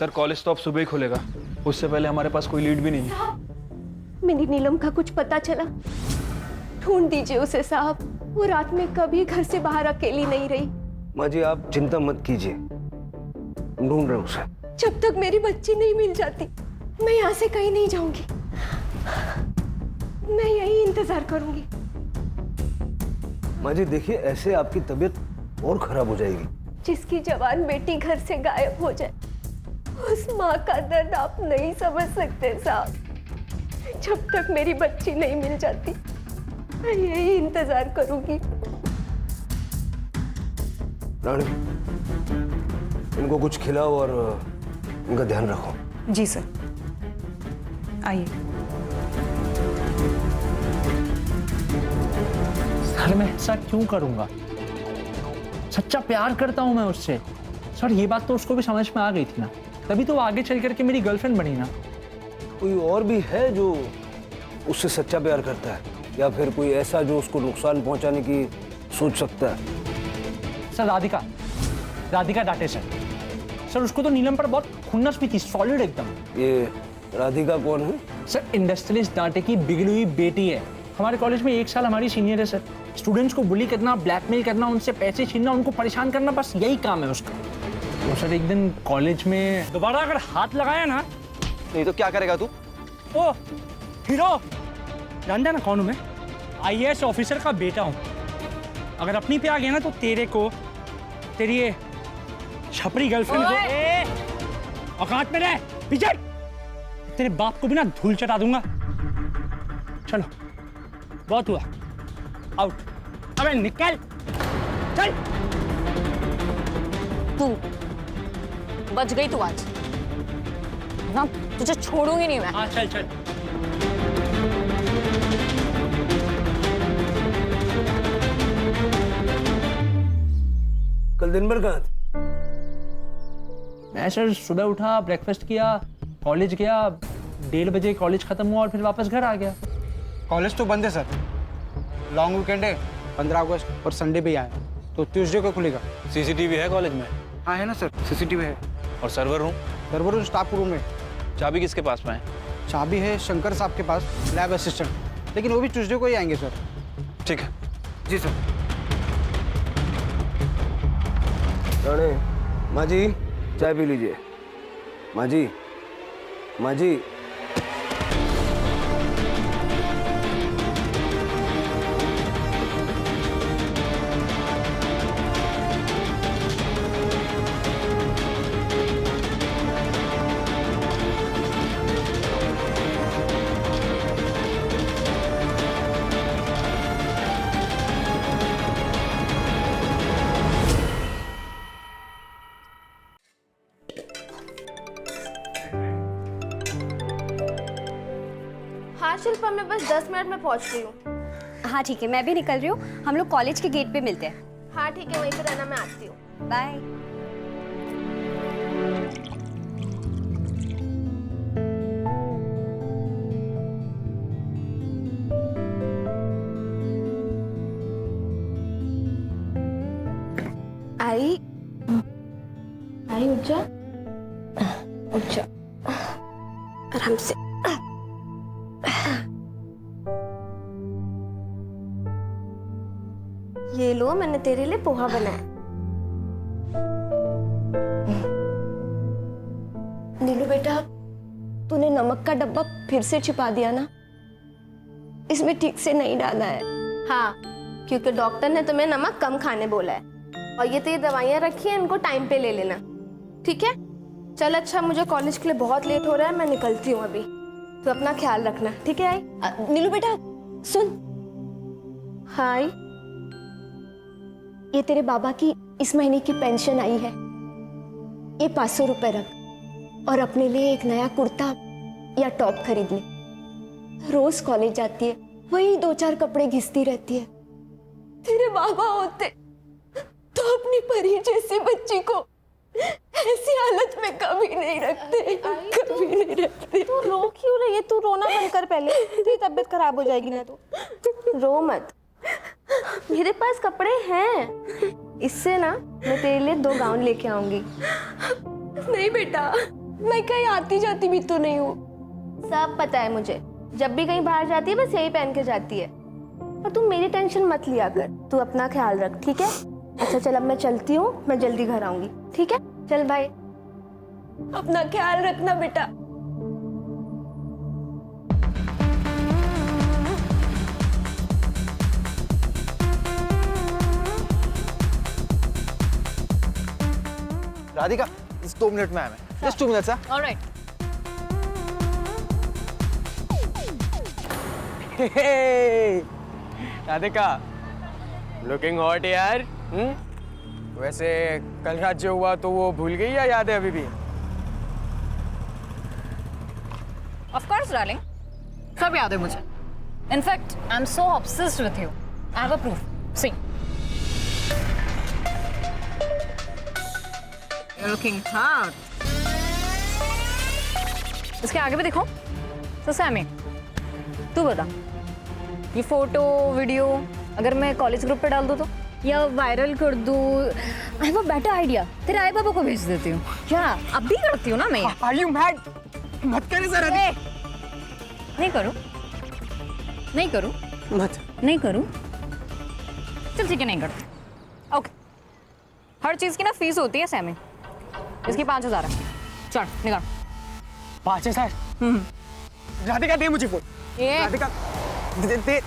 Sir college तो अब सुबह ही खुलेगा, उससे पहले हमारे पास कोई लीड भी नहीं है। मेरी नीलम का कुछ पता चला? ढूंढ दीजिए उसे साहब, वो रात में कभी घर से बाहर अकेली नहीं रही। माँ जी आप चिंता मत कीजिए, ढूंढ रहे उसे। जब तक मेरी बच्ची नहीं मिल जाती मैं यहाँ से कहीं नहीं जाऊंगी, मैं यही इंतजार करूंगी। माँ जी देखिए ऐसे आपकी तबीयत और खराब हो जाएगी। जिसकी जवान बेटी घर से गायब हो जाए उस माँ का दर्द आप नहीं समझ सकते साहब। जब तक मेरी बच्ची नहीं मिल जाती मैं यही इंतजार करूंगी। रानी इनको कुछ खिलाओ और इनका ध्यान रखो। जी सर, आइए। सर मैं ऐसा क्यों करूंगा? सच्चा प्यार करता हूं मैं उससे। सर ये बात तो उसको भी समझ में आ गई थी ना, तभी तो वो आगे चल करके मेरी गर्लफ्रेंड बनी ना। कोई और भी है जो उससे सच्चा प्यार करता है, या फिर कोई ऐसा जो उसको नुकसान पहुंचाने की सोच सकता है? सर राधिका डांटे सर उसको तो नीलम पर बहुत खुन्नस भी थी, सॉलिड एकदम। ये राधिका कौन है? सर इंडस्ट्रियलिस्ट डांटे की बिगड़ी हुई बेटी है। हमारे कॉलेज में 1 साल हमारी सीनियर है सर। स्टूडेंट्स को बुली करना, ब्लैकमेल करना, उनसे पैसे छीनना, उनको परेशान करना, बस यही काम है उसका। तो सर एक दिन कॉलेज में दोबारा अगर हाथ लगाया ना, नहीं तो क्या करेगा तू? ओ हीरो, जानता ना कौन हूं मैं? IAS ऑफिसर का बेटा हूं। अगर अपनी पे आ गया ना तो तेरे को, तेरी ये छपरी गर्लफ्रेंड को औकात में रह पीछे, तेरे बाप को भी ना धूल चटा दूंगा। चलो बहुत हुआ, आउट। अबे निकल, चल। तू बच गई, तू आज ना, तुझे छोड़ूंगी नहीं मैं। हाँ चल चल। कल दिन भर कहाँ थे? मैं सर सुबह उठा, ब्रेकफास्ट किया, कॉलेज गया, 1:30 बजे कॉलेज खत्म हुआ और फिर वापस घर आ गया। कॉलेज तो बंद है सर, लॉन्ग वीकेंड है, 15 अगस्त और संडे भी आया, तो ट्यूसडे को खुलेगा। सीसीटीवी है कॉलेज में? हाँ है ना सर, सीसीटीवी है। और server room? Server room staff room में। चाबी किसके पास में है? चाबी है शंकर साहब के पास, लैब असिस्टेंट, लेकिन वो भी ट्यूसडे को ही आएंगे सर। ठीक है। जी सर। राणे, माँ जी चाय पी लीजिए। माँ जी, माँ जी। हाँ शिल्पा, मैं बस 10 मिनट में पहुंच रही हूँ। हाँ ठीक है, मैं भी निकल रही हूँ। हम लोग कॉलेज के गेट पे मिलते हैं। हाँ ठीक है, वहीं पे रहना, मैं आती हूँ। बाय। आई आई, उठ जा, उठ जा आराम से। ये लो, मैंने तेरे लिए पोहा बनाया। नीलू बेटा, तूने नमक का डब्बा फिर से छिपा दिया ना, इसमें ठीक से नहीं डाला है। हाँ, क्योंकि डॉक्टर ने तुम्हें नमक कम खाने बोला है, और ये तो ये दवाइयाँ रखी हैं, इनको टाइम पे ले लेना, ठीक है? चल अच्छा, मुझे कॉलेज के लिए बहुत लेट हो रहा है, मैं निकलती हूँ अभी। तो अपना ख्याल रखना, ठीक है? आई नीलू बेटा सुन। हाय। ये तेरे बाबा की इस महीने की पेंशन आई है, ये 500 रुपए रख, और अपने लिए एक नया कुर्ता या टॉप खरीद ले। रोज कॉलेज जाती है, वही 2-4 कपड़े घिसती रहती है। तेरे बाबा होते तो अपनी परी जैसी बच्ची को ऐसी हालत में कभी नहीं रखते, कभी नहीं रखते। तू रो क्यों रही है? तू रोना बंद कर पहले, तेरी तबीयत खराब हो जाएगी ना। तो रो मत, मेरे पास कपड़े हैं, इससे ना मैं तेरे लिए 2 गाउन लेके आऊंगी। नहीं बेटा, मैं कहीं आती जाती भी तो नहीं हूँ। सब पता है मुझे, जब भी कहीं बाहर जाती है बस यही पहन के जाती है। और तू मेरी टेंशन मत लिया कर, तू अपना ख्याल रख, ठीक है? अच्छा चल अब मैं चलती हूँ, मैं जल्दी घर आऊंगी, ठीक है? चल बाय। अपना ख्याल रखना बेटा। राधिका, इस 2 मिनट में आया मैं। Just 2 minute sir. Alright. Radhika, looking hot यार। वैसे कल रात जो हुआ तो वो भूल गई या याद है अभी भी? ऑफ कोर्स डार्लिंग, सब याद है मुझे। In fact I am so obsessed with you. I have a proof. See, looking hot. इसके आगे भी देखो। तो सैमी, तू बता, ये फोटो वीडियो अगर मैं कॉलेज ग्रुप पे डाल दूँ तो, या वायरल कर दूँ? आई हैव अ बेटर आइडिया, तेरे आई बाबा को भेज देती हूँ। क्या अब भी करती हूँ ना मैं? Are you mad? मत करे सर। ए, नहीं करूँ, नहीं करूँ, मत। नहीं करूँ। चल ठीक है, नहीं करती। ओके, हर चीज की ना फीस होती है सैमी। इसकी 5,000 है। चल निकाल। 5,000? राधिका दे मुझे फोन। ये राधिका दे।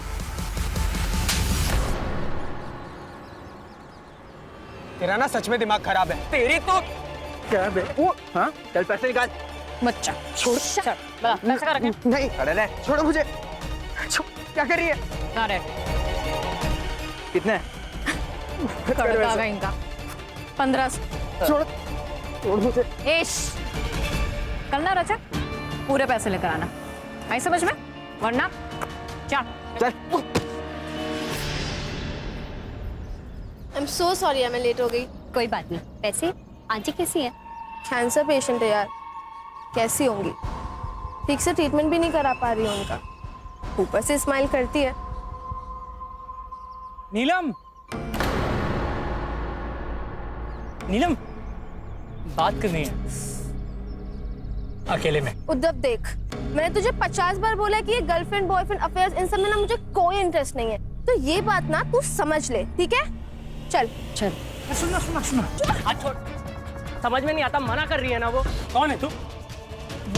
तेरा ना सच में दिमाग खराब है। तेरी तो क्या बे? वो हाँ, चल पैसे निकाल। बच्चा छोड़। चल बता, पैसे का रखें। नहीं, खड़े रह, छोड़ो मुझे। क्या कर रही है? अरे कितने? तड़का का इनका 1500। छोड़ मुझे। एश, कल ना रचा पूरे पैसे लेकर आना, आई समझ में? वरना चल चल। आई एम सो सॉरी, मैं लेट हो गई। कोई बात नहीं। वैसे आंटी कैसी है? कैंसर पेशेंट है यार, कैसी होंगी? ठीक से ट्रीटमेंट भी नहीं करा पा रही हूँ उनका, ऊपर से स्माइल करती है। नीलम, नीलम, बात करनी है अकेले में। उद्धव देख, मैंने तुझे 50 बार बोला कि ये गर्लफ्रेंड बॉयफ्रेंड अफेयर्स इन सब में ना मुझे कोई इंटरेस्ट नहीं है, तो ये बात ना तू समझ ले, ठीक है? चल चल। सुनना सुनना सुनना। हाथ छोड़। समझ में नहीं आता, मना कर रही है ना वो। कौन है तू?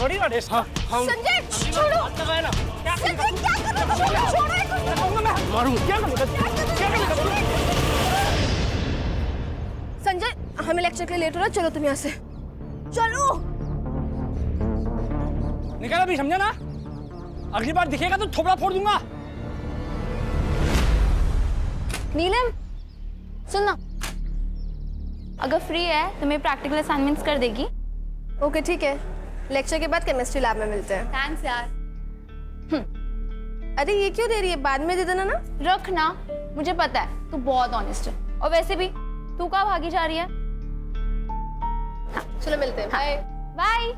बड़ी आदेश। हाँ संजय छोड़ो। हाथ लगाया ना। क्या संजय क्या कर रहे हो? छोड़ो इसको। मारूंगा। क्या करूंगा? संजय, हमें लेक्चर के लिए लेट हो रहा है, चलो तुम यहाँ से चलो। निकल अभी, समझा ना? अगली बार दिखेगा तो थोबड़ा फोड़ दूंगा। नीलम सुनना, अगर फ्री है तो मेरे प्रैक्टिकल असाइनमेंट्स कर देगी? ओके ठीक है, लेक्चर के बाद केमिस्ट्री लैब में मिलते हैं। थैंक्स यार। अरे ये क्यों दे रही है, बाद में दे देना ना। रख ना, मुझे पता है तू बहुत ऑनेस्ट है। और वैसे भी तू कहाँ भागी जा रही है? चलो मिलते हैं, बाय बाय।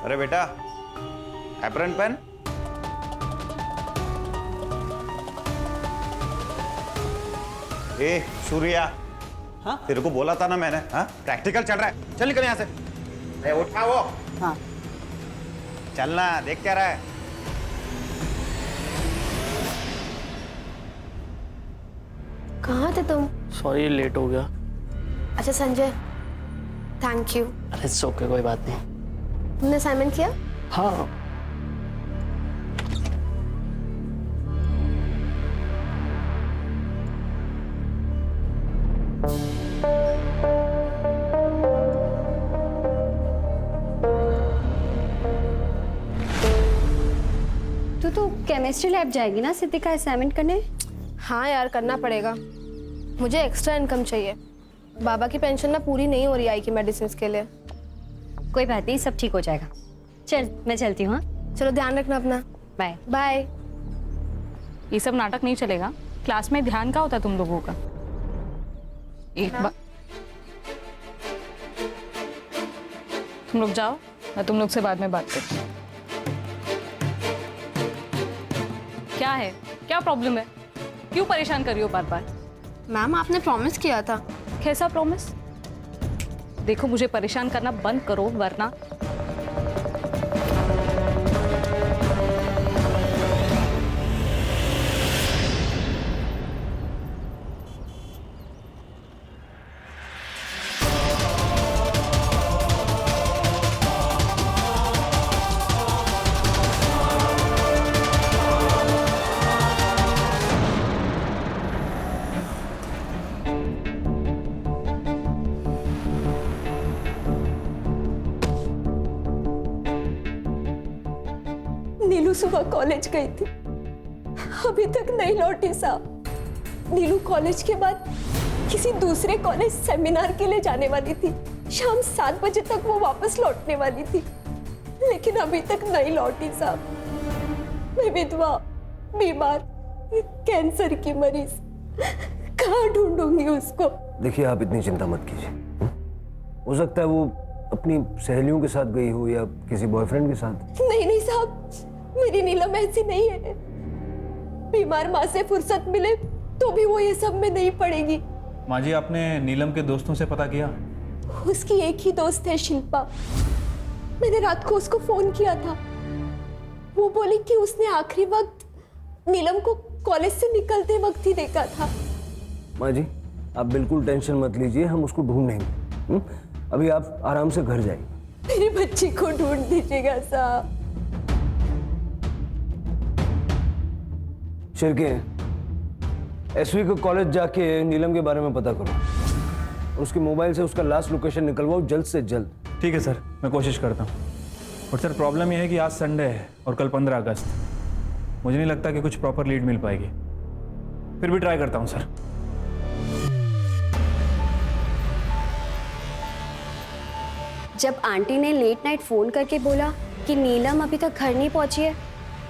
अरे बेटा, एप्रन पेन। ए सूर्या, हाँ? तेरे को बोला था ना मैंने, हाँ? प्रैक्टिकल चल रहा है, चल निकल यहाँ से। ए, उठा वो। हाँ। चलना, देख क्या रहा है? कहाँ थे तुम? सॉरी लेट हो गया। अच्छा संजय, थैंक यू। अरे इट्स ओके, कोई बात नहीं। तुमने असाइनमेंट किया? हाँ। तो केमिस्ट्री लैब जाएगी ना सिद्धि का असाइनमेंट करने? हाँ यार, करना पड़ेगा, मुझे एक्स्ट्रा इनकम चाहिए। बाबा की पेंशन ना पूरी नहीं हो रही आई की मेडिसिन के लिए। कोई बात नहीं, सब ठीक हो जाएगा। चल मैं चलती हूँ। चलो ध्यान रखना अपना। Bye bye. ये सब नाटक नहीं चलेगा। क्लास में ध्यान का होता है तुम लोगों का? एक बार तुम लोग जाओ, मैं तुम लोग से बाद में बात करती हूँ। क्या है, क्या प्रॉब्लम है, क्यों परेशान कर रही हो बार बार? मैम आपने प्रॉमिस किया था। कैसा प्रॉमिस? देखो मुझे परेशान करना बंद करो वरना नीलू सुबह कॉलेज गई थी, अभी तक नहीं लौटी साहब। नीलू कॉलेज के बाद किसी दूसरे कॉलेज सेमिनार के लिए जाने वाली थी। शाम 7 बजे तक वो वापस लौटने वाली थी, लेकिन अभी तक नहीं लौटी साहब। मैं विधवा, बीमार, कैंसर की मरीज, कहाँ ढूंढूंगी उसको? देखिए आप इतनी चिंता मत कीजिए। हो सकता है वो अपनी सहेलियों के साथ गई हो या किसी बॉयफ्रेंड के साथ। नहीं नहीं साहब, मेरी नीलम ऐसी नहीं है। बीमार माँ से फुर्सत मिले तो भी वो ये सब में नहीं पड़ेगी। माँ जी, आपने नीलम के दोस्तों से पता किया? उसकी एक ही दोस्त है शिल्पा। मैंने रात को उसको फोन किया था। वो बोली कि उसने आखिरी वक्त नीलम को कॉलेज से निकलते वक्त ही देखा था। माँ जी आप बिल्कुल टेंशन मत लीजिए, हम उसको ढूंढेंगे। अभी आप आराम से घर जाइए। मेरी बच्ची को ढूंढ दीजिएगा साहब। शिरके, एसवी को कॉलेज जाके नीलम के बारे में पता करो। उसके मोबाइल से उसका लास्ट लोकेशन निकलवाओ जल्द से जल्द। ठीक है सर, मैं कोशिश करता हूँ। और सर प्रॉब्लम यह है कि आज संडे है और कल 15 अगस्त। मुझे नहीं लगता कि कुछ प्रॉपर लीड मिल पाएगी, फिर भी ट्राई करता हूँ सर। जब आंटी ने लेट नाइट फ़ोन करके बोला कि नीलम अभी तक घर नहीं पहुंची है,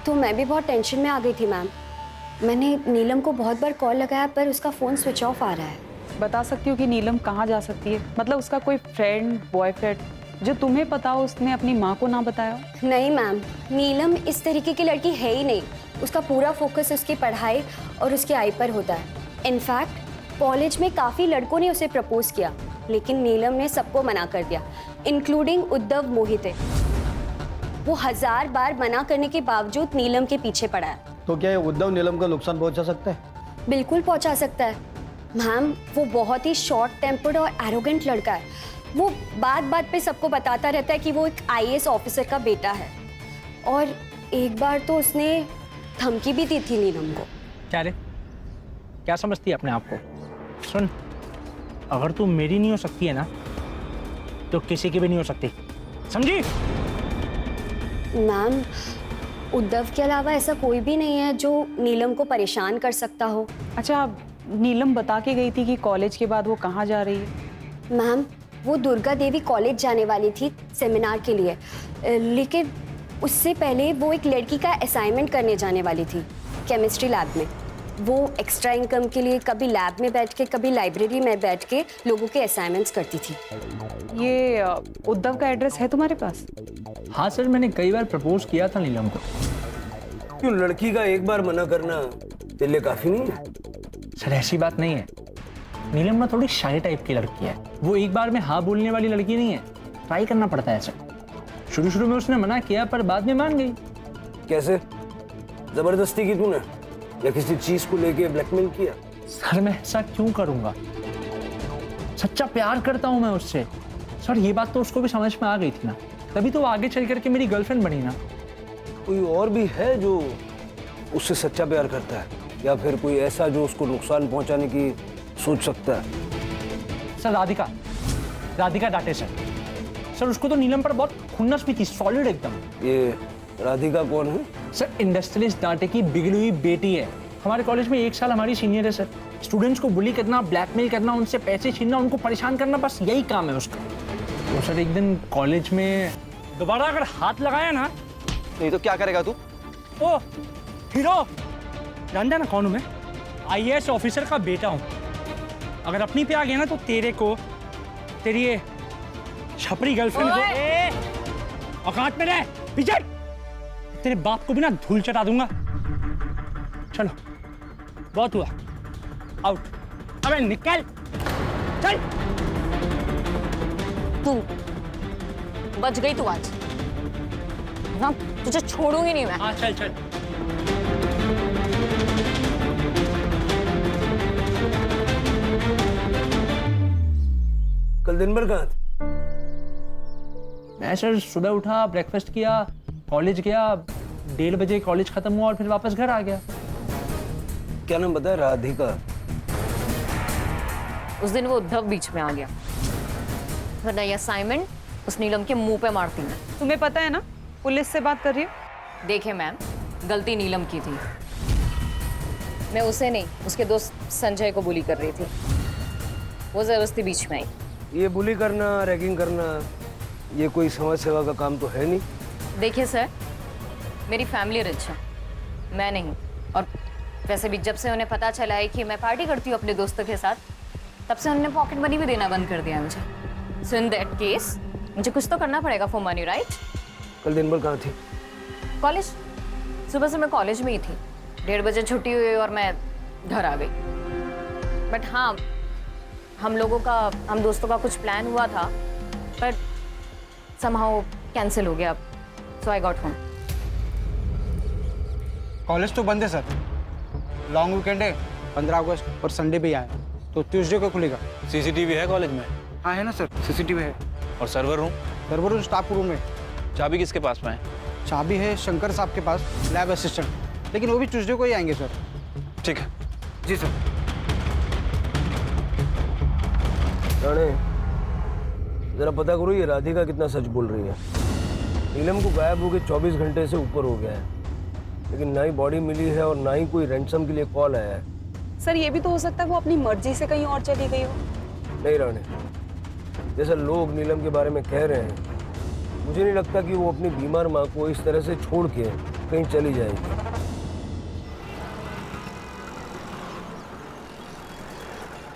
तो मैं भी बहुत टेंशन में आ गई थी मैम। मैंने नीलम को बहुत बार कॉल लगाया पर उसका फ़ोन स्विच ऑफ आ रहा है। बता सकती हो कि नीलम कहाँ जा सकती है? मतलब उसका कोई फ्रेंड, बॉयफ्रेंड जो तुम्हें पता हो, उसने अपनी माँ को ना बताया हो? नहीं मैम, नीलम इस तरीके की लड़की है ही नहीं। उसका पूरा फोकस उसकी पढ़ाई और उसकी आई पर होता है। इनफैक्ट कॉलेज में काफ़ी लड़कों ने उसे प्रपोज किया, लेकिन नीलम ने सबको मना कर दिया, इंक्लूडिंग उद्धव मोहिते। वो 1000 बार मना करने के बावजूद नीलम के पीछे पड़ा है। तो क्या ये उद्धव नीलम को नुकसान पहुंचा सकता है? बिल्कुल पहुंचा सकता है मैम। वो बहुत ही शॉर्ट टेम्पर्ड और एरोगेंट लड़का है। वो बात बात पे सबको बताता रहता है कि वो एक IAS ऑफिसर का बेटा है, और एक बार तो उसने धमकी भी दी थी नीलम को। क्या रे, क्या समझती है अपने आप को? सुन, अगर तू मेरी नहीं हो सकती है ना, तो किसी की भी नहीं हो सकती, समझी? मैम, उद्धव के अलावा ऐसा कोई भी नहीं है जो नीलम को परेशान कर सकता हो। अच्छा, नीलम बता के गई थी कि कॉलेज के बाद वो कहाँ जा रही है? मैम, वो दुर्गा देवी कॉलेज जाने वाली थी सेमिनार के लिए, लेकिन उससे पहले वो एक लड़की का असाइनमेंट करने जाने वाली थी केमिस्ट्री लैब में। वो एक्स्ट्रा इनकम के लिए कभी लैब में बैठ के, कभी लाइब्रेरी में बैठ के लोगों के असाइनमेंट्स करती थी। ये उद्धव का एड्रेस है तुम्हारे पास? हाँ सर, मैंने कई बार प्रपोज किया था नीलम को। क्यों, लड़की का एक बार मना करना तेरे लिए काफी नहीं है? सर ऐसी बात नहीं है, नीलम ना थोड़ी शाय टाइप की लड़की है। वो एक बार में हाँ बोलने वाली लड़की नहीं है, ट्राई करना पड़ता है सर। शुरू शुरू में उसने मना किया पर बाद में मान गई। कैसे? जबरदस्ती की तूने या किसी चीज को लेके ब्लैकमेल किया? सर मैं ऐसा क्यों करूंगा, सच्चा प्यार करता हूं मैं उससे। सर ये बात तो उसको भी समझ में आ गई थी ना, तभी तो वो आगे चल करके मेरी गर्लफ्रेंड बनी ना। कोई और भी है जो उससे सच्चा प्यार करता है, या फिर कोई ऐसा जो उसको नुकसान पहुंचाने की सोच सकता है? सर राधिका डाटे सर। सर उसको तो नीलम पर बहुत खुन्नस भी थी, सॉलिड एकदम। ये राधिका कौन है? सर इंडस्ट्रियलिस्ट डाटे की बिगड़ी हुई बेटी है। हमारे कॉलेज में 1 साल हमारी सीनियर है सर। स्टूडेंट्स को बुली करना, ब्लैकमेल करना, उनसे पैसे छीनना, उनको परेशान करना, बस यही काम है उसका। तो सर एक दिन कॉलेज में दोबारा अगर हाथ लगाया ना, नहीं तो क्या करेगा तू? ओ हीरो, जानता ना कौन हूं मैं? IAS ऑफिसर का बेटा हूं। अगर अपनी पे आ गया ना तो तेरे को तेरी ये छपरी गर्लफ्रेंड को औकात में रह पीछे, तेरे बाप को भी ना धूल चटा दूंगा। चलो बहुत हुआ, आउट। अबे निकल, चल। तू बच गई तू आज ना, तुझे छोड़ूंगी नहीं मैं। हाँ चल चल। कल दिन भर कहाँ थे? मैं सर सुबह उठा, ब्रेकफास्ट किया, कॉलेज गया, 1:30 बजे कॉलेज खत्म हुआ और फिर वापस घर आ गया। क्या नाम बताया? राधिका। उस दिन वो उद्धव बीच में आ गया, वरना ये असाइनमेंट उस नीलम के मुंह पे मारती मैं। तुम्हें पता है ना पुलिस से बात कर रही हो? देखिए मैम, गलती नीलम की थी, मैं उसे नहीं उसके दोस्त संजय को बुली कर रही थी, वो जबरदस्ती बीच में आई। ये बुली करना, रैगिंग करना, ये कोई समाज सेवा का काम तो है नहीं। देखिए सर, मेरी फैमिली रिच है, मैं नहीं। और वैसे भी जब से उन्हें पता चला है कि मैं पार्टी करती हूँ अपने दोस्तों के साथ, तब से उन्होंने पॉकेट मनी भी देना बंद कर दिया है मुझे। सो इन दैट केस मुझे कुछ तो करना पड़ेगा फॉर मनी, राइट? कल दिन भर कहाँ थी? कॉलेज। सुबह से मैं कॉलेज में ही थी, 1:30 बजे छुट्टी हुई और मैं घर आ गई। बट हाँ, हम दोस्तों का कुछ प्लान हुआ था, बट समहाउ कैंसिल हो गया, सो आई गॉट होम। कॉलेज तो बंद है सर, लॉन्ग वीकेंड है, 15 अगस्त और संडे भी आए, तो ट्यूसडे को खुलेगा। सीसीटीवी है कॉलेज में? हाँ है ना सर, सीसीटीवी है। और server room? Server room staff room में। चाबी किसके पास में है? चाबी है शंकर साहब के पास, लैब असिस्टेंट, लेकिन वो भी ट्यूसडे को ही आएंगे सर। ठीक है। जी सर। राणे, जरा पता करो ये राधिका कितना सच बोल रही है। नीलम को गायब होके 24 घंटे से ऊपर हो गया है, लेकिन ना ही बॉडी मिली है और ना ही कोई रैंसम के लिए कॉल आया है। सर ये भी तो हो सकता है वो अपनी मर्जी से कहीं और चली गई हो। नहीं राणे, जैसा लोग नीलम के बारे में कह रहे हैं, मुझे नहीं लगता कि वो अपनी बीमार माँ को इस तरह से छोड़ के कहीं चली जाएगी।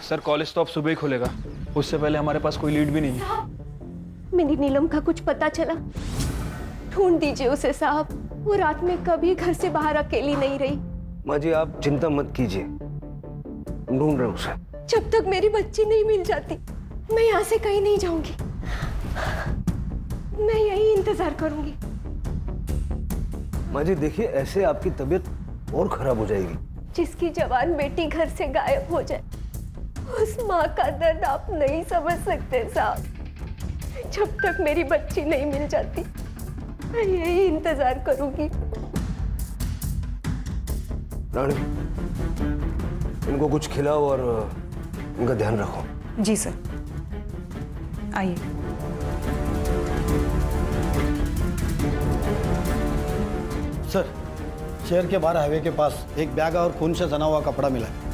सर कॉलेज तो अब सुबह ही खुलेगा, उससे पहले हमारे पास कोई लीड भी नहीं है। मेरी नीलम का कुछ पता चला? ढूंढ दीजिए उसे साहब, वो रात में कभी घर से बाहर अकेली नहीं रही। माँ जी आप चिंता मत कीजिए, ढूंढ रहे उसे। जब तक मेरी बच्ची नहीं मिल जाती मैं यहाँ से कहीं नहीं जाऊंगी, मैं यही इंतजार करूंगी। माँ जी देखिए, ऐसे आपकी तबीयत और खराब हो जाएगी। जिसकी जवान बेटी घर से गायब हो जाए, उस माँ का दर्द आप नहीं समझ सकते साहब। जब तक मेरी बच्ची नहीं मिल जाती मैं यही इंतजार करूंगी। रानी, इनको कुछ खिलाओ और इनका ध्यान रखो। जी सर, आइए। सर, शहर के बाहर हाईवे के पास एक बैग और खून से सना हुआ कपड़ा मिला है।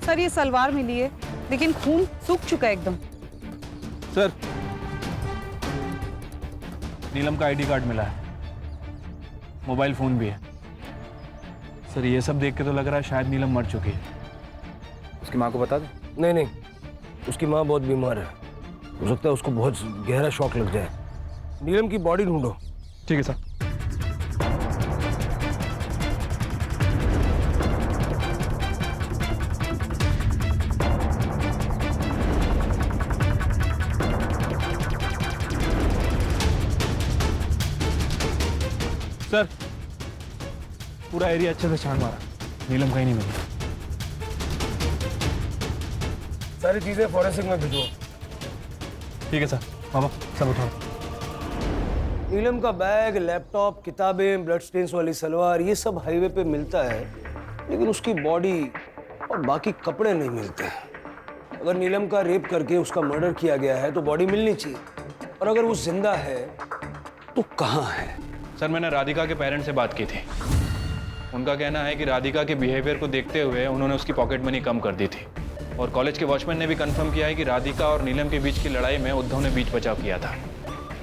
सर ये सलवार मिली है, लेकिन खून सूख चुका है एकदम। सर नीलम का आईडी कार्ड मिला है, मोबाइल फोन भी है। सर ये सब देख के तो लग रहा है शायद नीलम मर चुकी है। उसकी माँ को बता दो। नहीं नहीं, उसकी माँ बहुत बीमार है, हो सकता है उसको बहुत गहरा शॉक लग जाए। नीलम की बॉडी ढूंढो। ठीक है सर। सर पूरा एरिया अच्छे से छान मारा, नीलम कहीं नहीं मिली। सारी चीजें फॉरेंसिक में भिजो। ठीक है सर। मामा सब उठाओ। नीलम का बैग, लैपटॉप, किताबें, ब्लड स्टेन्स वाली सलवार, ये सब हाईवे पे मिलता है, लेकिन उसकी बॉडी और बाकी कपड़े नहीं मिलते। अगर नीलम का रेप करके उसका मर्डर किया गया है तो बॉडी मिलनी चाहिए, और अगर वो जिंदा है तो कहाँ है? सर मैंने राधिका के पेरेंट्स से बात की थी, उनका कहना है कि राधिका के बिहेवियर को देखते हुए उन्होंने उसकी पॉकेट मनी कम कर दी थी और कॉलेज के वॉचमैन ने भी कंफर्म किया है कि राधिका और नीलम के बीच की लड़ाई में उद्धव ने बीच बचाव किया था।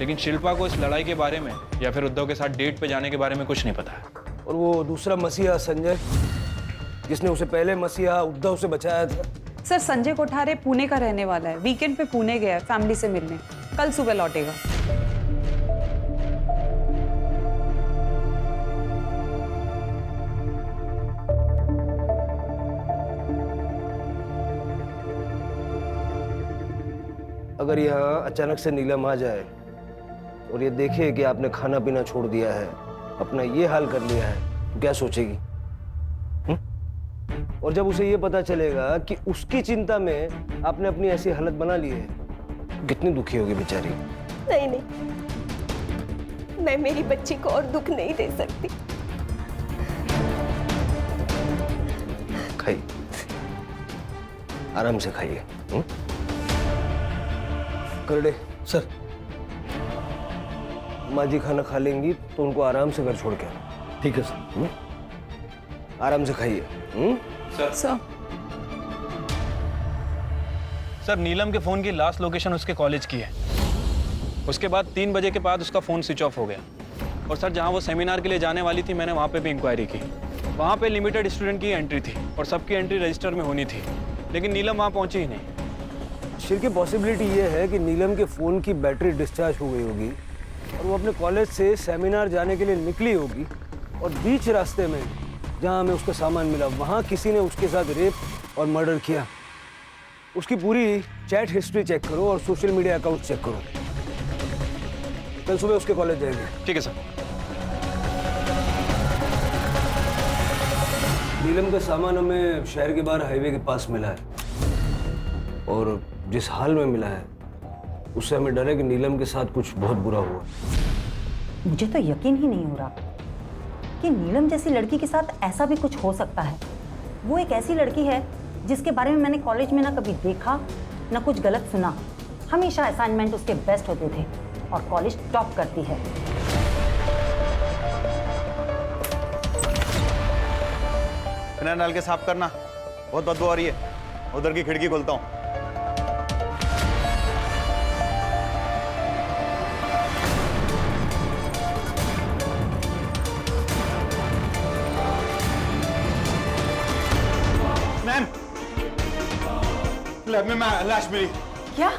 लेकिन शिल्पा को इस लड़ाई के बारे में या फिर उद्धव के साथ डेट पे जाने के बारे में कुछ नहीं पता है। और वो दूसरा मसीहा संजय, जिसने उसे पहले मसीहा उद्धव से बचाया था। सर संजय कोठारे पुणे का रहने वाला है, वीकेंड पे पुणे गया है फैमिली से मिलने, कल सुबह लौटेगा। अगर यहाँ अचानक से नीलम आ जाए और ये देखे कि आपने खाना पीना छोड़ दिया है, अपना ये हाल कर लिया है, तो क्या सोचेगी? और जब उसे ये पता चलेगा कि उसकी चिंता में आपने अपनी ऐसी हालत बना ली है, कितनी दुखी होगी बेचारी। नहीं नहीं, मैं मेरी बच्ची को और दुख नहीं दे सकती। खाइए, आराम से खाइए। करडे सर, माँ जी खाना खा लेंगी तो उनको आराम से घर छोड़ के आना। ठीक है सर। आराम से खाइए। सर सर, नीलम के फ़ोन की लास्ट लोकेशन उसके कॉलेज की है। उसके बाद 3 बजे के बाद उसका फ़ोन स्विच ऑफ हो गया। और सर, जहाँ वो सेमिनार के लिए जाने वाली थी, मैंने वहाँ पे भी इंक्वायरी की। वहाँ पे लिमिटेड स्टूडेंट की एंट्री थी और सबकी एंट्री रजिस्टर में होनी थी, लेकिन नीलम वहाँ पहुँची ही नहीं। शिर की पॉसिबिलिटी ये है कि नीलम के फ़ोन की बैटरी डिस्चार्ज हो गई होगी और वो अपने कॉलेज से सेमिनार जाने के लिए निकली होगी और बीच रास्ते में जहाँ हमें उसका सामान मिला, वहाँ किसी ने उसके साथ रेप और मर्डर किया। उसकी पूरी चैट हिस्ट्री चेक करो और सोशल मीडिया अकाउंट चेक करो। कल सुबह उसके कॉलेज जाएंगे। ठीक है सर। नीलम का सामान हमें शहर के बाहर हाईवे के पास मिला है और जिस हाल में मिला है उससे हमें डर है कि नीलम के साथ कुछ बहुत बुरा हुआ। मुझे तो यकीन ही नहीं हो रहा कि नीलम जैसी लड़की के साथ ऐसा भी कुछ हो सकता है। वो एक ऐसी लड़की है जिसके बारे में मैंने कॉलेज में ना कभी देखा ना कुछ गलत सुना। हमेशा असाइनमेंट उसके बेस्ट होते थे और कॉलेज टॉप करती है। बिना नल के साफ करना, बहुत बदबू आ रही है। उधर की खिड़की खोलता हूँ। मैम, लैब में लाश मिली। क्या?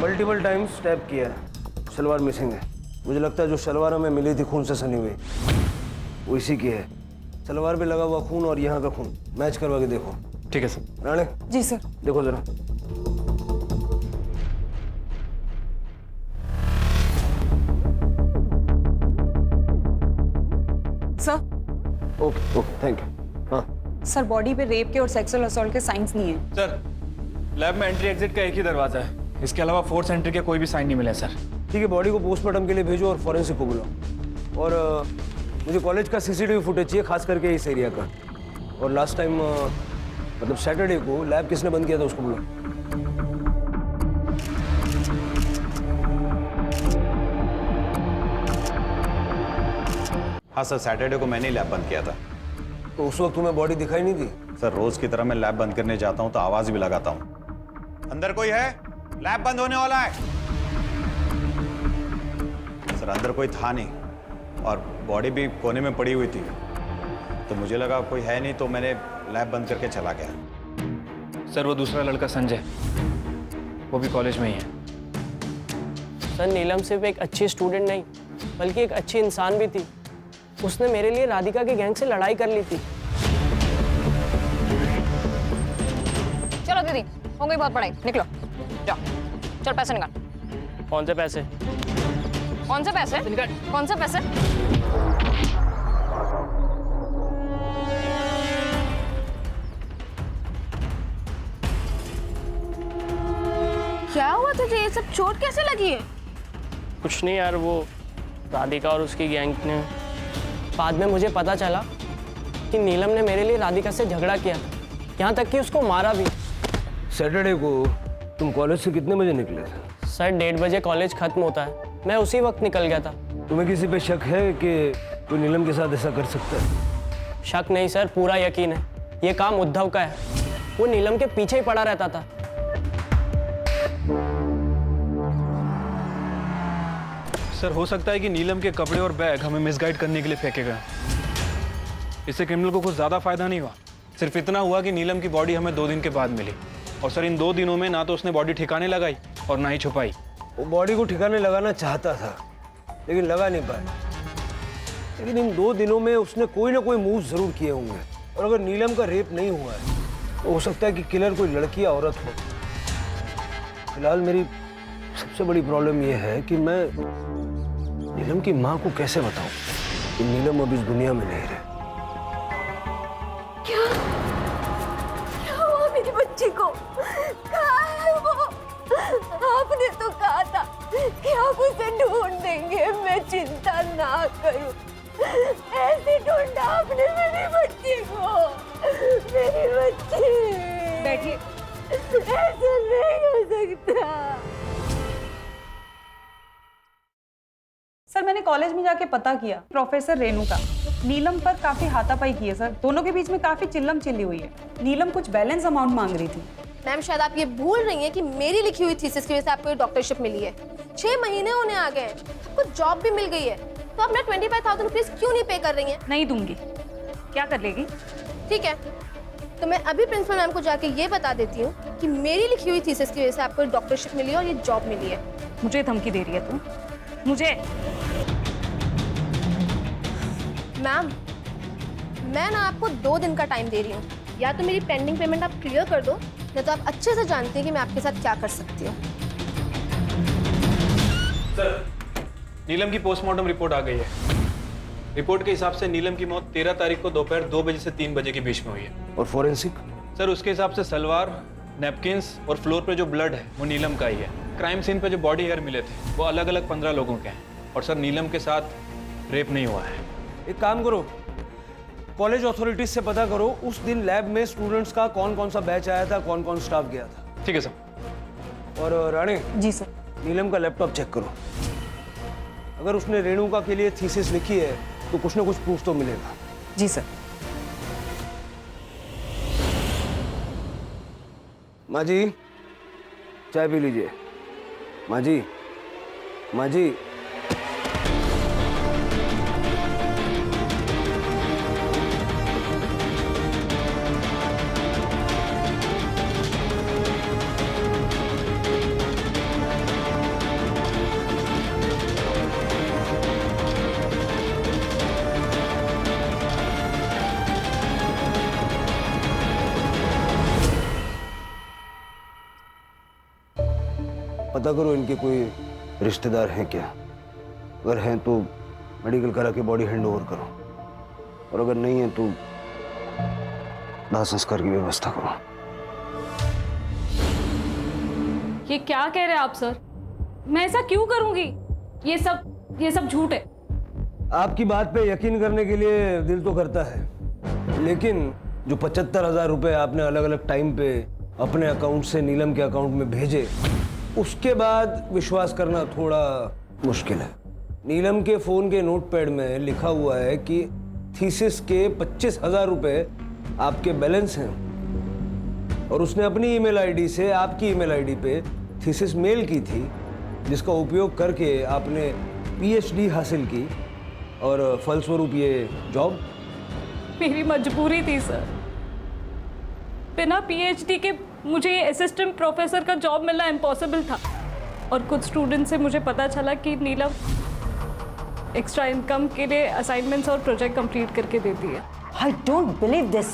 मल्टीपल टाइम्स स्टैब किया है, सलवार मिसिंग है। मुझे लगता है जो सलवार हमें मिली थी खून से सनी हुई, वो इसी की है। सलवार पे लगा हुआ खून और यहाँ का खून मैच करवा के देखो। ठीक है सर। राणे। जी सर। देखो जरा। Sir. Okay okay, thank you. हाँ सर, बॉडी पे रेप के और सेक्सुअल असॉल्ट के साइंस नहीं है। सर, लैब में एंट्री एग्जिट का एक ही दरवाजा है, इसके अलावा फोर्स एंट्री के कोई भी साइन नहीं मिले सर। ठीक है, बॉडी को पोस्टमार्टम के लिए भेजो और फॉरेंसिक को बुलाओ। और मुझे कॉलेज का सीसीटीवी फुटेज चाहिए, खास करके इस एरिया का। और लास्ट टाइम मतलब सैटरडे को लैब किसने बंद किया था उसको बुलाओ। हाँ सर, सैटरडे को मैंने ही लैब बंद किया था। तो उस वक्त तुम्हें बॉडी दिखाई नहीं दी? सर, रोज की तरह मैं लैब बंद करने जाता हूँ तो आवाज भी लगाता हूँ, अंदर कोई है, लैब बंद होने वाला है। सर, अंदर कोई था नहीं और बॉडी भी कोने में पड़ी हुई थी, तो मुझे लगा कोई है नहीं, तो मैंने लैब बंद करके चला गया। सर, वो दूसरा लड़का संजय, वो भी कॉलेज में ही है। सर, नीलम सिर्फ एक अच्छी स्टूडेंट नहीं बल्कि एक अच्छी इंसान भी थी। उसने मेरे लिए राधिका के गैंग से लड़ाई कर ली थी। चलो दीदी, हो गई बहुत पढ़ाई, निकलो जाओ। चल पैसे निकाल। कौन से पैसे? कौन से पैसे? कौन से पैसे? क्या हुआ तुझे? ये सब चोट कैसे लगी है? कुछ नहीं यार, वो राधिका और उसकी गैंग ने, बाद में मुझे पता चला कि नीलम ने मेरे लिए राधिका से झगड़ा किया, यहाँ तक कि उसको मारा भी। सैटरडे को तुम कॉलेज से कितने बजे निकले थे? सर, 1:30 बजे कॉलेज खत्म होता है, मैं उसी वक्त निकल गया था। तुम्हें किसी पे शक है कि कोई नीलम के साथ ऐसा कर सकता है? शक नहीं सर, पूरा यकीन है। ये काम उद्धव का है। वो नीलम के पीछे ही पड़ा रहता था। सर हो सकता है कि नीलम के कपड़े और बैग हमें मिसगाइड करने के लिए फेंके गए। इससे क्रिमिनल को कुछ ज़्यादा फायदा नहीं हुआ, सिर्फ इतना हुआ कि नीलम की बॉडी हमें 2 दिन के बाद मिली। और सर इन 2 दिनों में ना तो उसने बॉडी ठिकाने लगाई और ना ही छुपाई। वो बॉडी को ठिकाने लगाना चाहता था लेकिन लगा नहीं पाया। लेकिन इन 2 दिनों में उसने कोई ना कोई मूव जरूर किए होंगे। और अगर नीलम का रेप नहीं हुआ है तो हो सकता है कि किलर कोई लड़की या औरत हो। फिलहाल मेरी सबसे बड़ी प्रॉब्लम यह है कि मैं नीलम की माँ को कैसे बताऊं कि नीलम अब इस दुनिया में नहीं रहे। क्या हुआ मेरी बच्ची को? कहाँ है वो? आपने तो कहा था कि आप उसे ढूंढ देंगे, मैं चिंता ना करूं। ऐसे ढूंढा आपने मेरी बच्ची को। मेरी बच्ची, बैठिए। ऐसा नहीं हो सकता। सर मैंने कॉलेज में जाके पता किया, प्रोफेसर रेणु का नीलम पर काफी हाथापाई की है सर। दोनों के बीच में काफी चिल्लम चिल्ली हुई है। नीलम कुछ बैलेंस अमाउंट मांग रही थी। मैम शायद आप ये भूल रही हैं कि मेरी लिखी हुई थीसिस की वजह से आपको ये डॉक्टरशिप मिली है। 6 महीने होने आ गए हैं, आपको जॉब भी मिल गई है, तो आप ना 25,000 रुपीज क्यों नहीं पे कर रही हैं? नहीं दूंगी। क्या कर लेगी? ठीक है, तो मैं अभी प्रिंसिपल मैम को जाके ये बता देती हूँ कि मेरी लिखी हुई थीसिस की वजह से आपको डॉक्टरशिप मिली है और ये जॉब मिली है। मुझे धमकी दे रही है तू? मुझे? मैम मैं ना आपको 2 दिन का टाइम दे रही हूँ, या तो मेरी पेंडिंग पेमेंट आप क्लियर कर दो, या तो आप अच्छे से जानते हैं कि मैं आपके साथ क्या कर सकती हूँ। सर नीलम की पोस्टमार्टम रिपोर्ट आ गई है। रिपोर्ट के हिसाब से नीलम की मौत 13 तारीख को दोपहर 2 बजे से 3 बजे के बीच में हुई है। और फॉरेंसिक? सर उसके हिसाब से सलवार, नैपकिन्स और फ्लोर पे जो ब्लड है वो नीलम का ही है। क्राइम सीन पे जो बॉडी हेयर मिले थे वो अलग अलग 15 लोगों के हैं। और सर नीलम के साथ रेप नहीं हुआ है। एक काम करो, कॉलेज अथॉरिटीज से पता करो उस दिन लैब में स्टूडेंट्स का कौन कौन सा बैच आया था, कौन कौन स्टाफ गया था। ठीक है सर। और राणे जी सर, नीलम का लैपटॉप चेक करो। अगर उसने रेणुका के लिए थीसिस लिखी है तो कुछ ना कुछ प्रूफ तो मिलेगा। जी सर। माँ जी चाय पी लीजिए। माँ जी, माँ जी। पता करो इनके कोई रिश्तेदार हैं क्या। अगर हैं तो मेडिकल करा के बॉडी हैंड ओवर करो, और अगर नहीं है तो दाह संस्कार की व्यवस्था करो। ये क्या कह रहे हैं आप सर? मैं ऐसा क्यों करूंगी? ये सब झूठ है। आपकी बात पे यकीन करने के लिए दिल तो करता है, लेकिन जो 75,000 रुपए आपने अलग अलग टाइम पे अपने अकाउंट से नीलम के अकाउंट में भेजे, उसके बाद विश्वास करना थोड़ा मुश्किल है। नीलम के फोन के नोटपैड में लिखा हुआ है कि थीसिस के 25,000 रुपए आपके बैलेंस हैं, और उसने अपनी ईमेल आईडी से आपकी ईमेल आईडी पे थीसिस मेल की थी, जिसका उपयोग करके आपने पीएचडी हासिल की, और फलस्वरूप ये जॉब। मेरी मजबूरी थी सर। बिना पीएचडी के मुझे ये असिस्टेंट प्रोफेसर का जॉब मिलना इम्पॉसिबल था। और कुछ स्टूडेंट से मुझे पता चला कि नीलम एक्स्ट्रा इनकम के लिए असाइनमेंट्स और प्रोजेक्ट कंप्लीट करके देती है। I don't believe this.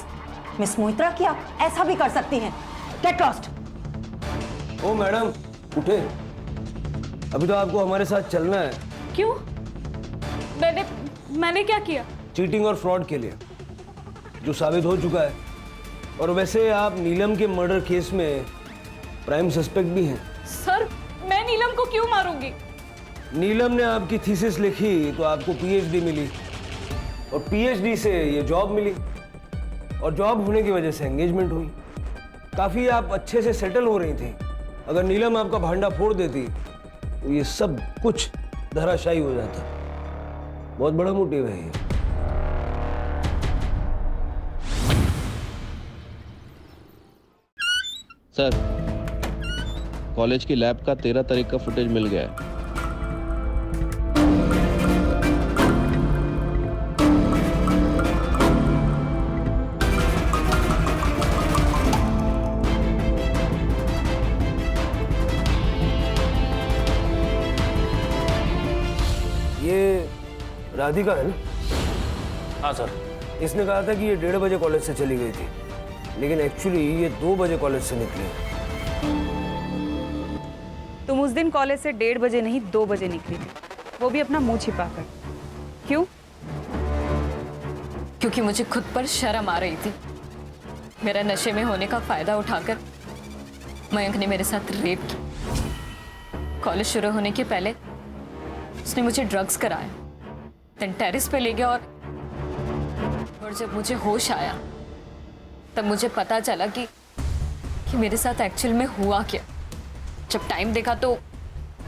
Miss Moitra, क्या आप ऐसा भी कर सकती हैं? Get lost. ओ मैडम उठे, अभी तो आपको हमारे साथ चलना है। क्यों? मैंने क्या किया? चीटिंग और फ्रॉड के लिए, जो साबित हो चुका है। और वैसे आप नीलम के मर्डर केस में प्राइम सस्पेक्ट भी हैं। सर मैं नीलम को क्यों मारूंगी? नीलम ने आपकी थीसिस लिखी तो आपको पीएचडी मिली, और पीएचडी से ये जॉब मिली, और जॉब होने की वजह से एंगेजमेंट हुई। काफ़ी आप अच्छे से सेटल हो रही थी। अगर नीलम आपका भांडा फोड़ देती तो ये सब कुछ धराशायी हो जाता। बहुत बड़ा मोटिव है ये। सर, कॉलेज की लैब का 13 तारीख का फुटेज मिल गया है। ये राधिका है ना? हाँ सर। इसने कहा था कि ये 1:30 बजे कॉलेज से चली गई थी, लेकिन एक्चुअली ये 2 बजे कॉलेज से निकली। तुम उस दिन कॉलेज से 1:30 बजे नहीं 2 बजे निकली थी, वो भी अपना मुंह छिपाकर। क्यों? क्योंकि मुझे खुद पर शर्म आ रही थी। मेरा नशे में होने का फायदा उठाकर मयंक ने मेरे साथ रेप की। कॉलेज शुरू होने के पहले उसने मुझे ड्रग्स कराया, देन टेरेस पे ले गया और जब मुझे होश आया तब मुझे पता चला कि मेरे साथ एक्चुअल में हुआ क्या। जब टाइम देखा तो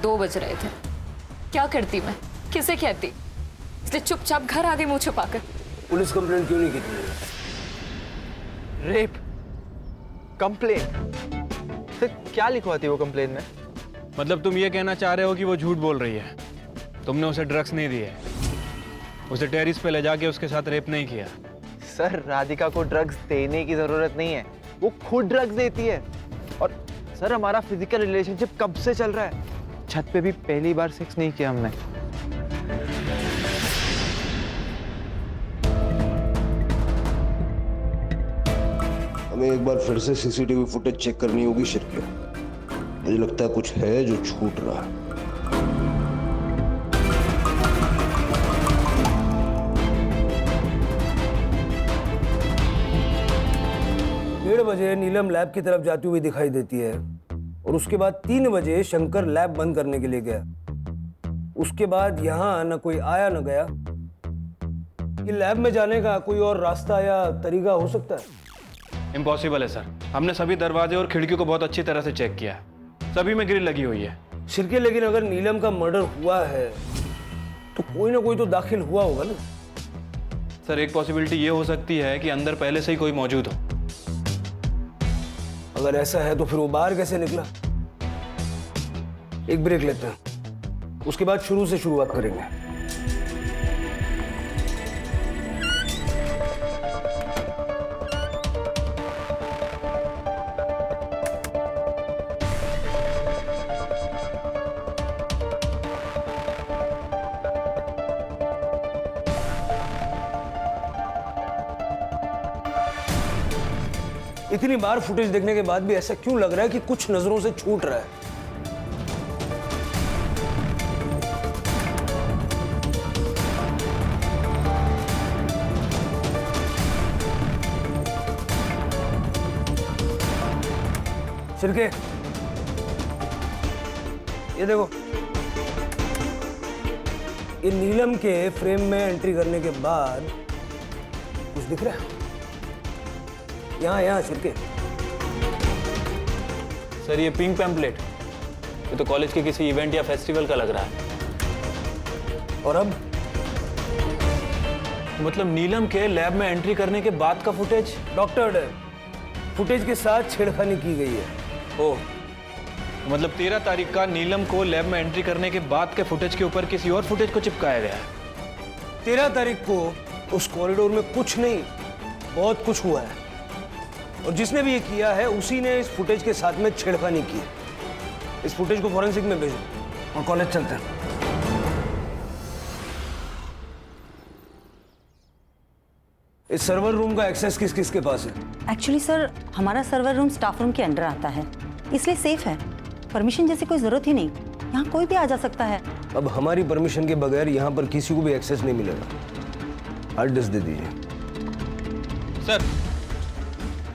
2 बज रहे थे। क्या करती मैं, किसे कहती? इसलिए चुपचाप घर आ गई मुंह छुपाकर। पुलिस कंप्लेंट क्यों नहीं की तुमने? Rape complain? तो क्या लिखवाती वो कंप्लेन में? मतलब तुम ये कहना चाह रहे हो कि वो झूठ बोल रही है? तुमने उसे ड्रग्स नहीं दिए, उसे टेरिस पे ले जाके उसके साथ रेप नहीं किया? सर, राधिका को ड्रग्स देने की जरूरत नहीं है, वो खुद ड्रग्स देती है। और सर, हमारा फिजिकल रिलेशनशिप कब से चल रहा है? छत पे भी पहली बार सेक्स नहीं किया हमने। हमें एक बार फिर से सीसीटीवी फुटेज चेक करनी होगी शिरके। मुझे लगता है कुछ है जो छूट रहा है। 1:30 बजे नीलम लैब की तरफ जाती हुई दिखाई देती है और उसके बाद 3 बजे शंकर लैब बंद करने के लिए गया। उसके बाद यहाँ न कोई आया न गया। कि लैब में जाने का कोई और रास्ता या तरीका हो सकता है? इम्पॉसिबल है सर। हमने सभी दरवाजे और खिड़कियों को बहुत अच्छी तरह से चेक किया है, सभी में ग्रिल लगी हुई है। शिरके, लेकिन अगर नीलम का मर्डर हुआ है तो कोई ना कोई तो दाखिल हुआ होगा ना? सर, एक पॉसिबिलिटी ये हो सकती है कि अंदर पहले से ही कोई मौजूद हो। अगर ऐसा है तो फिर वो बाहर कैसे निकला? एक ब्रेक लेते हैं, उसके बाद शुरू से शुरुआत करेंगे। इतनी बार फुटेज देखने के बाद भी ऐसा क्यों लग रहा है कि कुछ नजरों से छूट रहा है? शिरके, ये देखो, ये नीलम के फ्रेम में एंट्री करने के बाद कुछ दिख रहा है? यहाँ शिरके। सर, ये पिंक पैम्पलेट, ये तो कॉलेज के किसी इवेंट या फेस्टिवल का लग रहा है। और अब मतलब नीलम के लैब में एंट्री करने के बाद का फुटेज डॉक्टर्ड है, फुटेज के साथ छेड़खानी की गई है। ओह, मतलब 13 तारीख का नीलम को लैब में एंट्री करने के बाद के फुटेज के ऊपर किसी और फुटेज को चिपकाया गया है। 13 तारीख को उस कॉरिडोर में कुछ नहीं, बहुत कुछ हुआ है, और जिसने भी ये किया है उसी ने इस फुटेज के साथ में छेड़खानी की। इस फुटेज को फॉरेंसिक में भेजो और कॉलेज चलते हैं। इस सर्वर रूम का एक्सेस किस किस के पास है? एक्चुअली सर, हमारा सर्वर रूम स्टाफ रूम के अंडर आता है, इसलिए सेफ है। परमिशन जैसी कोई जरूरत ही नहीं, यहाँ कोई भी आ जा सकता है। अब हमारी परमिशन के बगैर यहाँ पर किसी को भी एक्सेस नहीं मिलेगा। हार्ड डिस्क दे दीजिए। सर,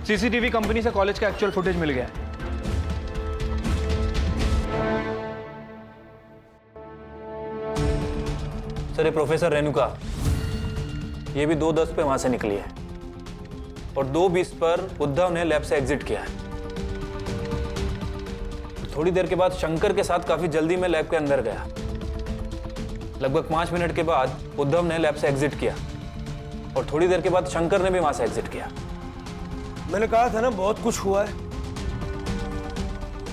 सीसीटीवी कंपनी से कॉलेज का एक्चुअल फुटेज मिल गया है। सर, ये प्रोफेसर रेणुका, ये भी 2:10 पे वहां से निकली है और 2:20 पर उद्धव ने लैब से एग्जिट किया है। थोड़ी देर के बाद शंकर के साथ काफी जल्दी में लैब के अंदर गया। लगभग 5 मिनट के बाद उद्धव ने लैब से एग्जिट किया और थोड़ी देर के बाद शंकर ने भी वहां से एग्जिट किया। मैंने कहा था ना बहुत कुछ हुआ है,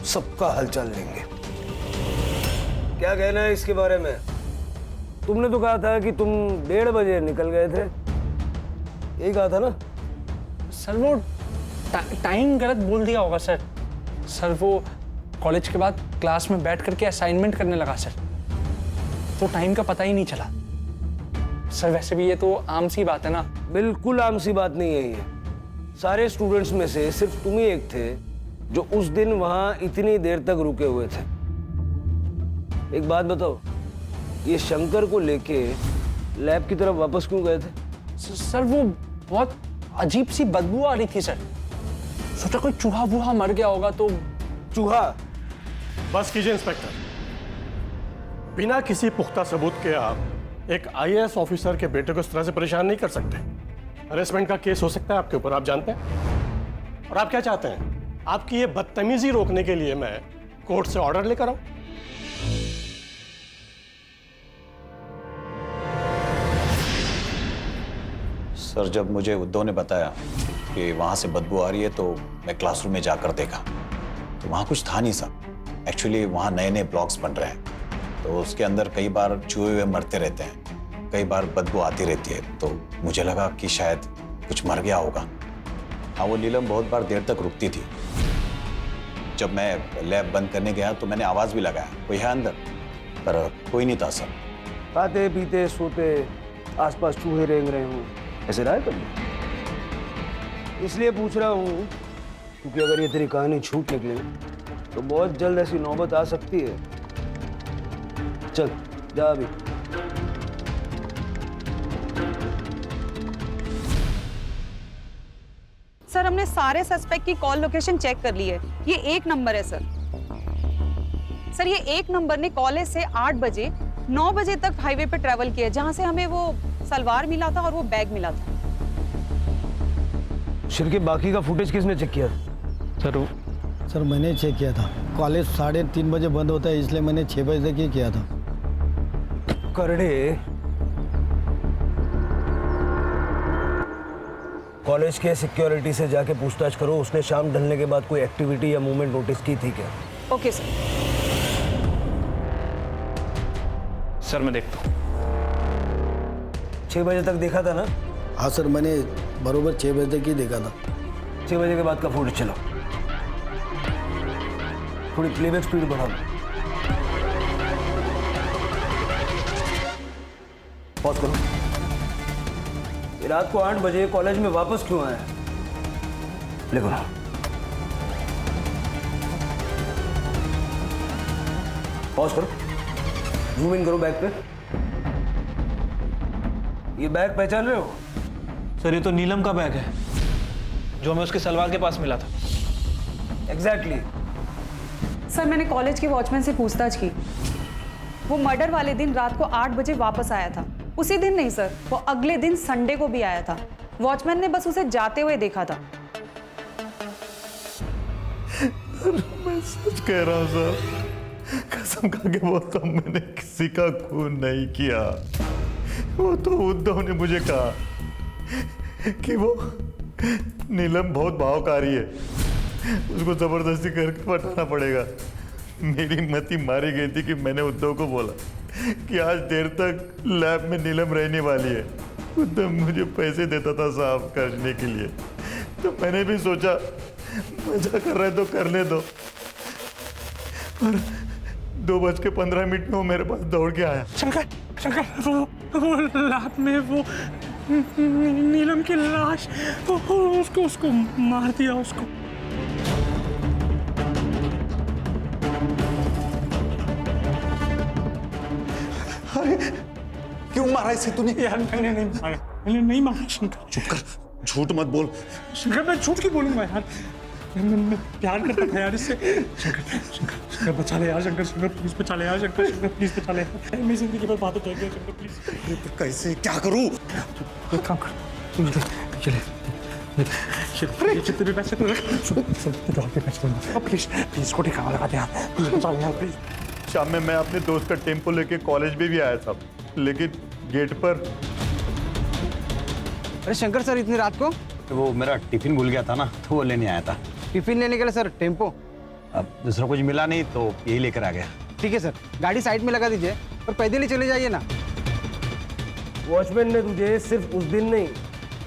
सबका हालचाल लेंगे। क्या कहना है इसके बारे में? तुमने तो कहा था कि तुम 1:30 बजे निकल गए थे, यही कहा था ना? सर वो टाइम गलत बोल दिया होगा सर। सर वो कॉलेज के बाद क्लास में बैठ करके असाइनमेंट करने लगा सर, तो टाइम का पता ही नहीं चला। सर वैसे भी ये तो आम सी बात है ना। बिल्कुल आम सी बात नहीं है ये। सारे स्टूडेंट्स में से सिर्फ तुम ही एक थे जो उस दिन वहां इतनी देर तक रुके हुए थे। एक बात बताओ, ये शंकर को लेके लैब की तरफ वापस क्यों गए थे? सर वो बहुत अजीब सी बदबू आ रही थी सर, सोचा कोई चूहा वूहा मर गया होगा तो। चूहा? बस कीजिए इंस्पेक्टर, बिना किसी पुख्ता सबूत के आप एक आईएएस ऑफिसर के बेटे को इस तरह से परेशान नहीं कर सकते। हरेसमेंट का केस हो सकता है आपके ऊपर, आप जानते हैं। और आप क्या चाहते हैं? आपकी ये बदतमीजी रोकने के लिए मैं कोर्ट से ऑर्डर लेकर आऊं? सर, जब मुझे उद्धव ने बताया कि वहाँ से बदबू आ रही है तो मैं क्लासरूम में जाकर देखा तो वहाँ कुछ था नहीं सर। एक्चुअली वहाँ नए नए ब्लॉक्स बन रहे हैं, तो उसके अंदर कई बार चूहे हुए मरते रहते हैं, कई बार बदबू आती रहती है, तो मुझे लगा कि शायद कुछ मर गया होगा। हाँ, वो नीलम बहुत बार देर तक रुकती थी। जब मैं लैब बंद करने गया तो मैंने आवाज़ भी लगाया, कोई है अंदर, पर कोई नहीं था सर। खाते पीते सोते आसपास चूहे रेंग रहे हों, ऐसे रहा है कभी? इसलिए पूछ रहा हूँ क्योंकि अगर ये तेरी कहानी झूठ निकले तो बहुत जल्द ऐसी नौबत आ सकती है। चल जा अभी। सर हमने सारे सस्पेक्ट की कॉल लोकेशन चेक कर ली है, ये 1 नंबर है सर। सर ये 1 नंबर ने कॉलेज से 8 बजे 9 बजे तक हाईवे पे ट्रेवल किया, जहां से हमें वो सलवार मिला था और वो बैग मिला था। शिर के बाकी का फुटेज किसने चेक किया? सर मैंने चेक किया था। कॉलेज 3:30 बजे बंद होता है, इसलिए मैंने 6 बजे तक ही किया था। करड़े, कॉलेज के सिक्योरिटी से जाके पूछताछ करो, उसने शाम ढलने के बाद कोई एक्टिविटी या मूवमेंट नोटिस की थी क्या? Okay sir. सर मैं देखता हूँ। 6 बजे तक देखा था ना? हाँ सर, मैंने बरोबर 6 बजे तक ही देखा था। 6 बजे के बाद का फुटेज चलो, थोड़ी प्लेबैक स्पीड बढ़ा लो। पॉज करो। ये रात को 8 बजे कॉलेज में वापस क्यों आया? लिखो। पॉज करो, जूम इन करो बैग पे। ये बैग पहचान रहे हो? सर ये तो नीलम का बैग है जो हमें उसके सलवार के पास मिला था। एग्जैक्टली। सर मैंने कॉलेज के वॉचमैन से पूछताछ की, वो मर्डर वाले दिन रात को 8 बजे वापस आया था। उसी दिन नहीं सर, वो अगले दिन संडे को भी आया था। वॉचमैन ने बस उसे जाते हुए देखा था। मैं सच कह रहा हूँ सर, कसम खा के बोलता हूँ, मैंने किसी का खून नहीं किया। वो तो उद्धव ने मुझे कहा कि वो नीलम बहुत भावकारी है, उसको जबरदस्ती करके पटाना पड़ेगा। मेरी मति मारी गई थी कि मैंने उद्धव को बोला कि आज देर तक लैब में नीलम रहने वाली है। उद्धव मुझे पैसे देता था साफ करने के लिए, तो मैंने भी सोचा मजा कर रहे तो करने दो। और 2:15 में वो मेरे पास दौड़ के आया। शंकर, वो लैब में वो नीलम की लाश, उसको मार दिया उसको। अरे क्यों मारा इसे तूने? यार मैंने नहीं मारा शंकर। चुप कर, झूठ मत बोल। शंकर मैं झूठ क्यों बोलूंगा यार, मैं प्यार करता था यार इससे। शंकर बचा ले यार, शंकर प्लीज बचा ले यार, शंकर प्लीज बचा ले यार, मेरी जिंदगी पर बात हो जाएगी शंकर प्लीज। तो कैसे क्या करूं? एक काम कर, ये जितने भी पैसे तू रख, सब पैसे दूंगा। प्लीज प्लीज को ठिकाना लगा दे यार, प्लीज बचा ले यार प्लीज। शाम में मैं अपने दोस्त का टेम्पो लेके कॉलेज में भी आया था, लेकिन गेट पर। अरे शंकर सर, इतनी रात को? वो मेरा टिफिन भूल गया था ना, तो वो लेने आया था। टिफिन लेने के लिए सर टेम्पो? अब दूसरा कुछ मिला नहीं तो यही लेकर आ गया। ठीक है सर, गाड़ी साइड में लगा दीजिए और पैदल ही चले जाइए ना। वॉचमैन ने तुझे सिर्फ उस दिन नहीं,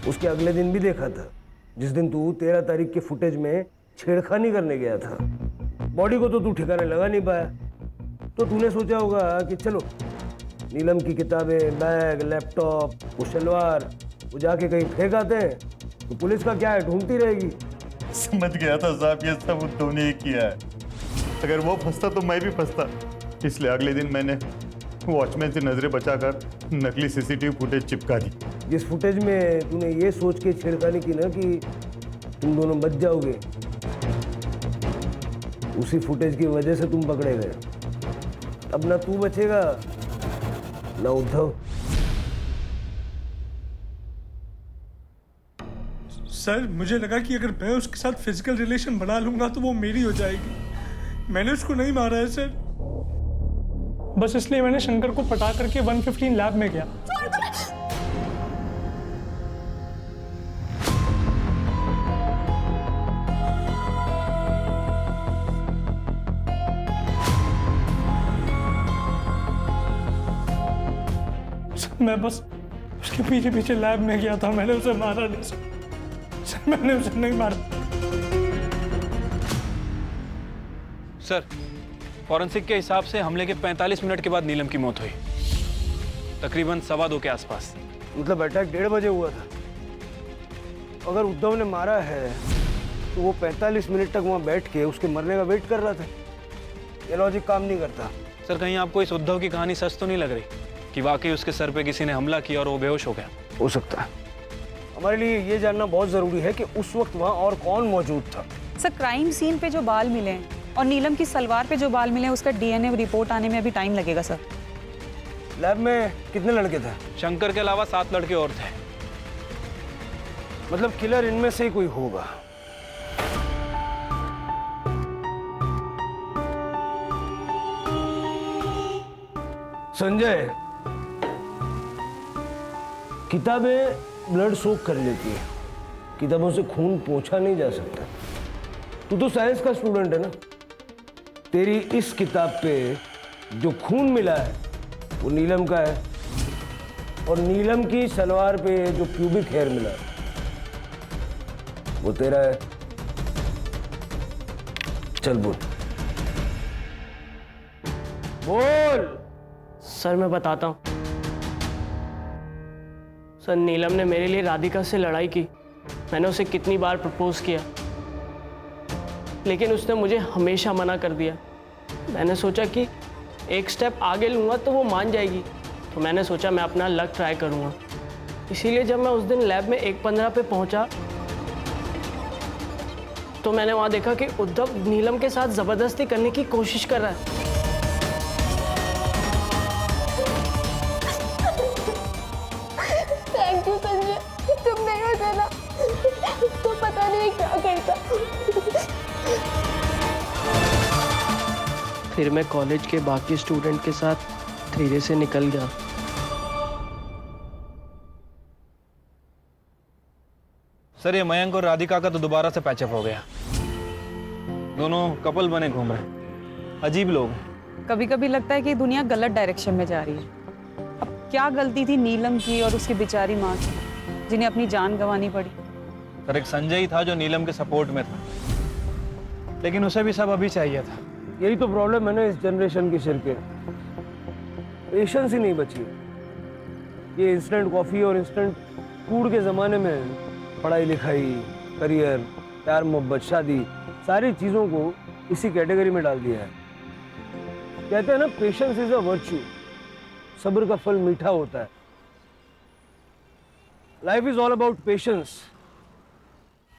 उसके अगले दिन भी देखा था, जिस दिन तू 13 तारीख के फुटेज में छेड़खानी करने गया था। बॉडी को तो तू ठिकाने लगा नहीं पाया, तो तूने सोचा होगा कि चलो नीलम की किताबें, बैग, लैपटॉप, वो शलवार वो जाके कहीं फेंक आते हैं, तो पुलिस का क्या है, ढूंढती रहेगी। समझ गया था साहब, ये सब उद्धव ने ही किया है। अगर वो फंसता तो मैं भी फंसता, इसलिए अगले दिन मैंने वॉचमैन से नजरें बचाकर नकली सीसीटीवी फुटेज चिपका दी। जिस फुटेज में तूने ये सोच के छेड़खानी की ना कि तुम दोनों बच जाओगे, उसी फुटेज की वजह से तुम पकड़े गए। अब ना तू बचेगा ना उद्धव। सर, मुझे लगा कि अगर मैं उसके साथ फिजिकल रिलेशन बना लूंगा तो वो मेरी हो जाएगी। मैंने उसको नहीं मारा है सर, बस इसलिए मैंने शंकर को पटा करके 115 लैब में गया। मैं बस उसके पीछे पीछे लैब में गया था, मैंने उसे मारा नहीं सर, मैंने उसे नहीं मारा। सर, फॉरेंसिक के हिसाब से हमले के 45 मिनट के बाद नीलम की मौत हुई, तकरीबन 2:15 के आसपास। मतलब अटैक 1:30 बजे हुआ था। अगर उद्धव ने मारा है तो वो 45 मिनट तक वहाँ बैठ के उसके मरने का वेट कर रहा था। ये लॉजिक काम नहीं करता। सर, कहीं आपको इस उद्धव की कहानी सच तो नहीं लग रही कि वाकई उसके सर पे किसी ने हमला किया और वो बेहोश हो गया? हो सकता है। हमारे लिए ये जानना बहुत जरूरी है कि उस वक्त वहाँ और कौन मौजूद था। सर, क्राइम सीन पे जो बाल मिले हैं और नीलम की सलवार पे जो बाल मिले हैं, उसका डीएनए रिपोर्ट आने में अभी टाइम लगेगा सर। लैब में कितने लड़के थे? शंकर के अलावा 7 लड़के और थे। मतलब किलर इनमें से ही कोई होगा। संजय, किताबें ब्लड सोक कर लेती है, किताबों से खून पोंछा नहीं जा सकता। तू तो साइंस का स्टूडेंट है ना, तेरी इस किताब पे जो खून मिला है वो नीलम का है, और नीलम की सलवार पे जो प्यूबिक हेयर मिला है वो तेरा है। चल बोल बोल। सर, मैं बताता हूँ। सर, नीलम ने मेरे लिए राधिका से लड़ाई की। मैंने उसे कितनी बार प्रपोज किया, लेकिन उसने मुझे हमेशा मना कर दिया। मैंने सोचा कि एक स्टेप आगे लूँगा तो वो मान जाएगी, तो मैंने सोचा मैं अपना लक ट्राई करूँगा। इसीलिए जब मैं उस दिन लैब में 1:15 पे पहुँचा तो मैंने वहाँ देखा कि उद्धव नीलम के साथ ज़बरदस्ती करने की कोशिश कर रहा है। थैंक यू संजय, तुम नहीं होते ना तो पता नहीं क्या करता। फिर मैं कॉलेज के बाकी स्टूडेंट के साथ धीरे से निकल गया। सर, ये मयंक और राधिका का तो दोबारा से पैचअप हो गया। दोनों कपल बने घूम रहे। अजीब लोग हैं। कभी कभी लगता है कि दुनिया गलत डायरेक्शन में जा रही है। अब क्या गलती थी नीलम की और उसकी बेचारी माँ की, जिन्हें अपनी जान गंवानी पड़ी। सर, एक संजय ही था जो नीलम के सपोर्ट में था, लेकिन उसे भी सब अभी चाहिए था। यही तो प्रॉब्लम है ना इस जनरेशन की सिर के, पेशेंस ही नहीं बची। ये इंस्टेंट कॉफी और इंस्टेंट फूड के ज़माने में पढ़ाई लिखाई, करियर, प्यार मोहब्बत, शादी, सारी चीज़ों को इसी कैटेगरी में डाल दिया है। कहते हैं ना, पेशेंस इज अ वर्च्यू, सब्र का फल मीठा होता है। Life is all about patience.